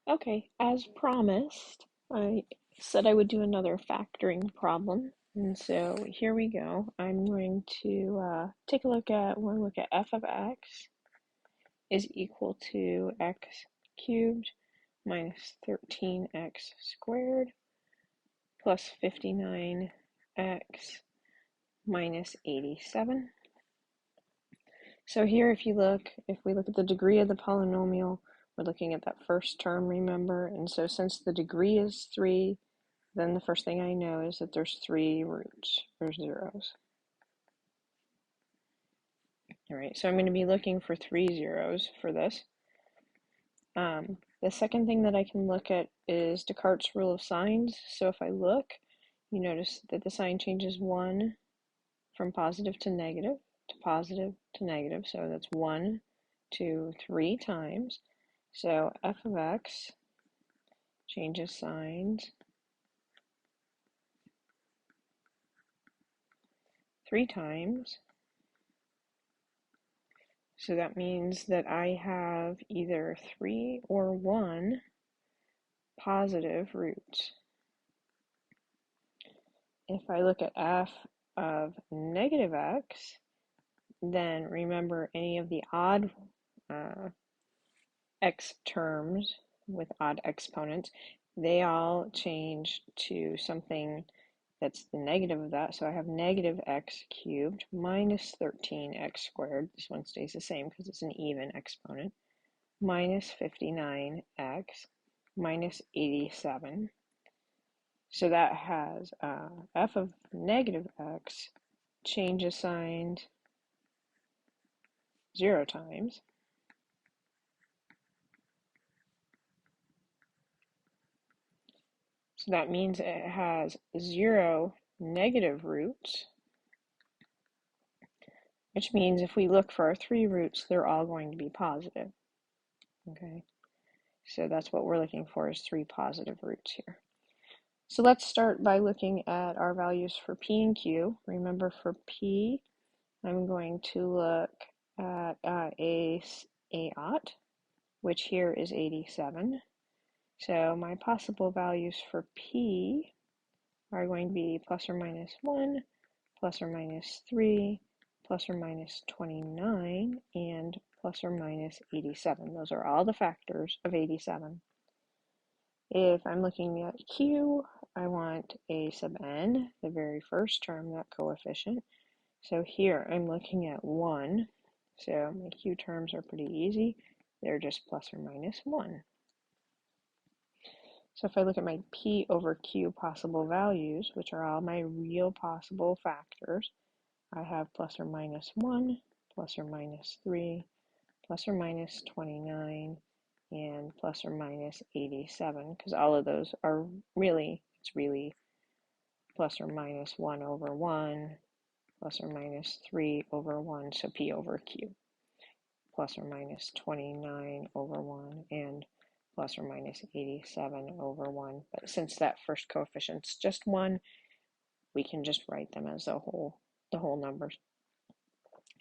Okay, as promised, I said I would do another factoring problem. And so here we go. I'm going to we're going to look at f of x is equal to x cubed minus 13x squared plus 59x minus 87. So here, if we look at the degree of the polynomial, we're looking at that first term, remember? And so since the degree is 3, then the first thing I know is that there's 3 roots, or zeros. All right, so I'm going to be looking for 3 zeros for this. The second thing that I can look at is Descartes' rule of signs. So if I look, you notice that the sign changes 1 from positive to negative to negative. So that's 1, 2, 3 times. So f of x changes signs 3 times. So that means that I have either 3 or 1 positive roots. If I look at f of negative x, then remember any of the odd x terms with odd exponents, they all change to something that's the negative of that. So I have negative x cubed minus 13x squared. This one stays the same because it's an even exponent. Minus 59x minus 87. So that has f of negative x changes signs 0 times. So that means it has 0 negative roots, which means if we look for our 3 roots, they're all going to be positive. Okay, so that's what we're looking for, is 3 positive roots here. So let's start by looking at our values for p and q. Remember, for p, I'm going to look at a aught, which here is 87. So my possible values for p are going to be plus or minus 1, plus or minus 3, plus or minus 29, and plus or minus 87. Those are all the factors of 87. If I'm looking at q, I want a sub n, the very first term, that coefficient. So here I'm looking at 1. So my q terms are pretty easy. They're just plus or minus 1. So if I look at my p over q possible values, which are all my real possible factors, I have plus or minus 1, plus or minus 3, plus or minus 29, and plus or minus 87, because all of those are really, it's really plus or minus 1 over 1, plus or minus 3 over 1, so p over q, plus or minus 29 over 1, and plus or minus 87 over 1. But since that first coefficient's just 1, we can just write them as the whole numbers.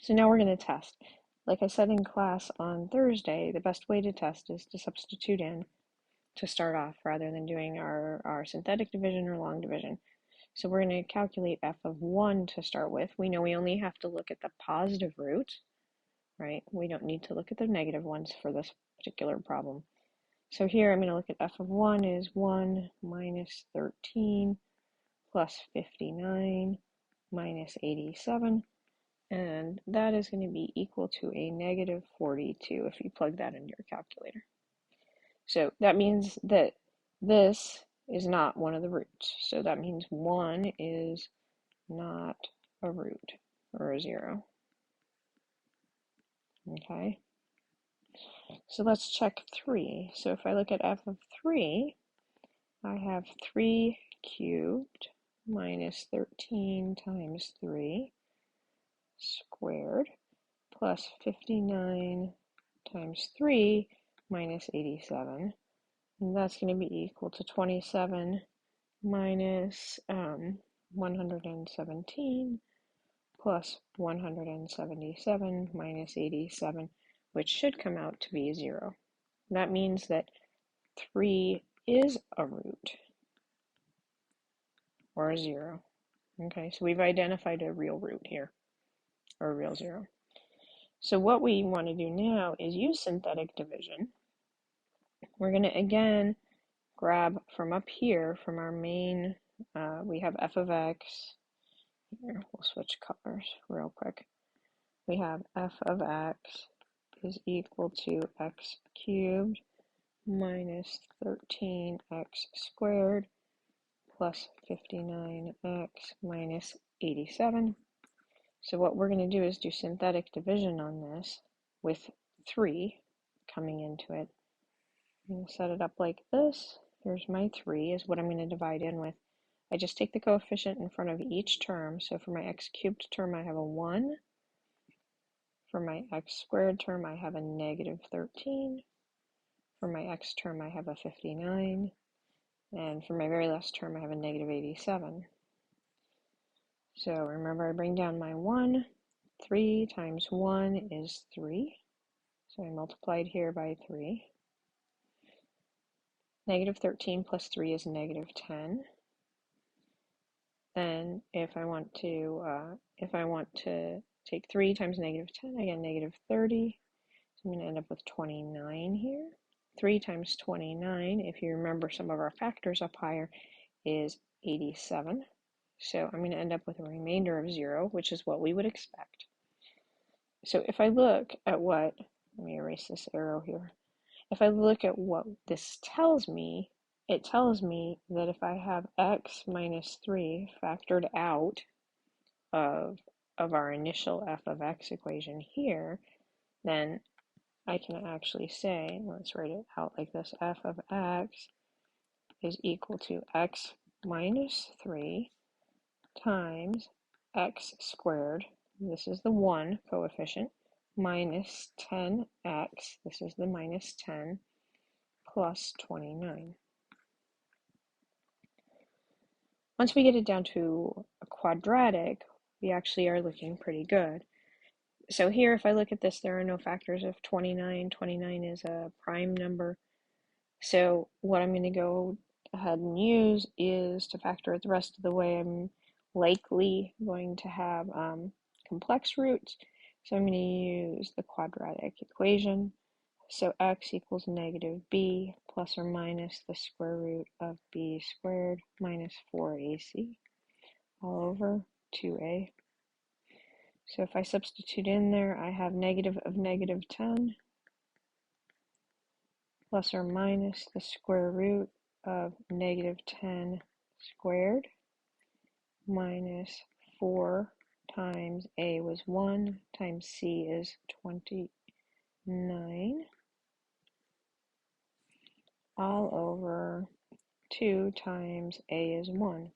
So now we're going to test. Like I said in class on Thursday, the best way to test is to substitute in to start off rather than doing our synthetic division or long division. So we're going to calculate f of 1 to start with. We know we only have to look at the positive roots, right? We don't need to look at the negative ones for this particular problem. So here I'm going to look at f of 1 is 1 minus 13 plus 59 minus 87. And that is going to be equal to a negative 42 if you plug that into your calculator. So that means that this is not one of the roots. So that means 1 is not a root, or a 0. Okay. So let's check 3. So if I look at f of 3, I have 3 cubed minus 13 times 3 squared plus 59 times 3 minus 87. And that's going to be equal to 27 minus 117 plus 177 minus 87, which should come out to be 0. That means that 3 is a root, or a 0. Okay, so we've identified a real root here, or a real 0. So what we want to do now is use synthetic division. We're going to again grab from up here, from our main, we have f of x. Here, we'll switch colors real quick. We have f of x is equal to x cubed minus 13x squared plus 59x minus 87. So what we're going to do is do synthetic division on this with 3 coming into it. I'm going to set it up like this. Here's my 3 is what I'm going to divide in with. I just take the coefficient in front of each term. So for my x cubed term, I have a 1. For my x squared term, I have a negative 13. For my x term, I have a 59. And for my very last term, I have a negative 87. So remember, I bring down my 1. 3 times 1 is 3. So I multiplied here by 3. Negative 13 plus 3 is negative 10. Then if I want to take 3 times negative 10, I get negative 30. So I'm going to end up with 29 here. 3 times 29, if you remember some of our factors up higher, is 87. So I'm going to end up with a remainder of 0, which is what we would expect. So if I look at what, let me erase this arrow here. If I look at what this tells me, it tells me that if I have x minus 3 factored out of our initial f of x equation here, then I can actually say, let's write it out like this, f of x is equal to x minus 3 times x squared, this is the 1 coefficient, minus 10x, this is the minus 10, plus 29. Once we get it down to a quadratic, we actually are looking pretty good. So here, if I look at this, there are no factors of 29. 29 is a prime number. So what I'm going to go ahead and use is to factor it the rest of the way. I'm likely going to have complex roots. So I'm going to use the quadratic equation. So x equals negative b plus or minus the square root of b squared minus 4ac all over 2a. So if I substitute in there, I have negative of negative 10 plus or minus the square root of negative 10 squared minus 4 times a was 1 times c is 29 all over 2 times a is 1.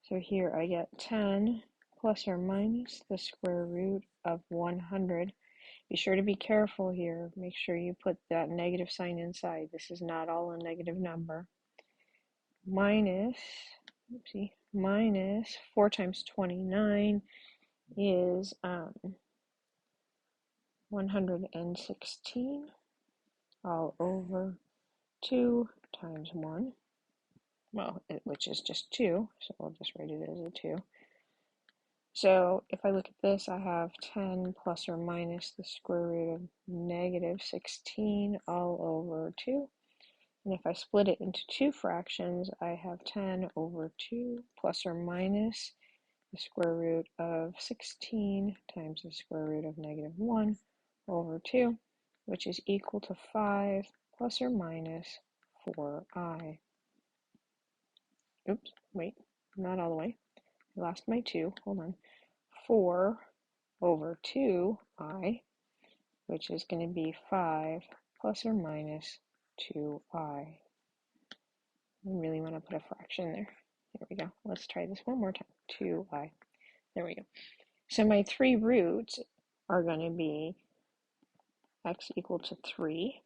So here I get 10 plus or minus the square root of 100. Be sure to be careful here. Make sure you put that negative sign inside. This is not all a negative number. Minus 4 times 29 is 116 all over 2 times 1. Well, which is just 2, so we'll just write it as a 2. So if I look at this, I have 10 plus or minus the square root of negative 16 all over 2. And if I split it into 2 fractions, I have 10 over 2 plus or minus the square root of 16 times the square root of negative 1 over 2, which is equal to 5 plus or minus 4i. Oops, wait, not all the way. I lost my 2, hold on. 4 over 2i, which is going to be 5 plus or minus 2i. I really want to put a fraction there. There we go. Let's try this one more time. 2i. There we go. So my 3 roots are going to be x equal to 3,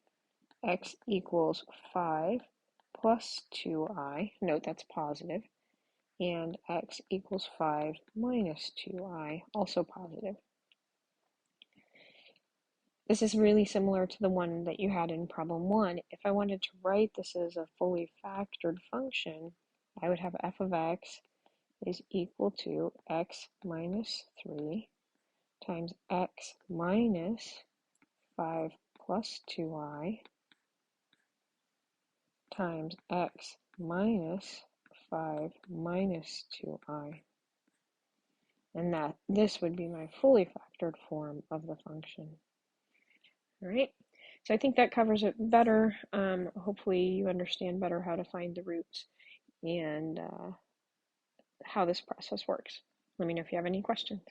x equals 5 plus 2i. Note that's positive. And x equals 5 minus 2i, also positive. This is really similar to the one that you had in problem 1. If I wanted to write this as a fully factored function, I would have f of x is equal to x minus 3 times x minus 5 plus 2i times x minus 5 minus 2i. And that this would be my fully factored form of the function. All right, so I think that covers it better. Hopefully you understand better how to find the roots and how this process works. Let me know if you have any questions.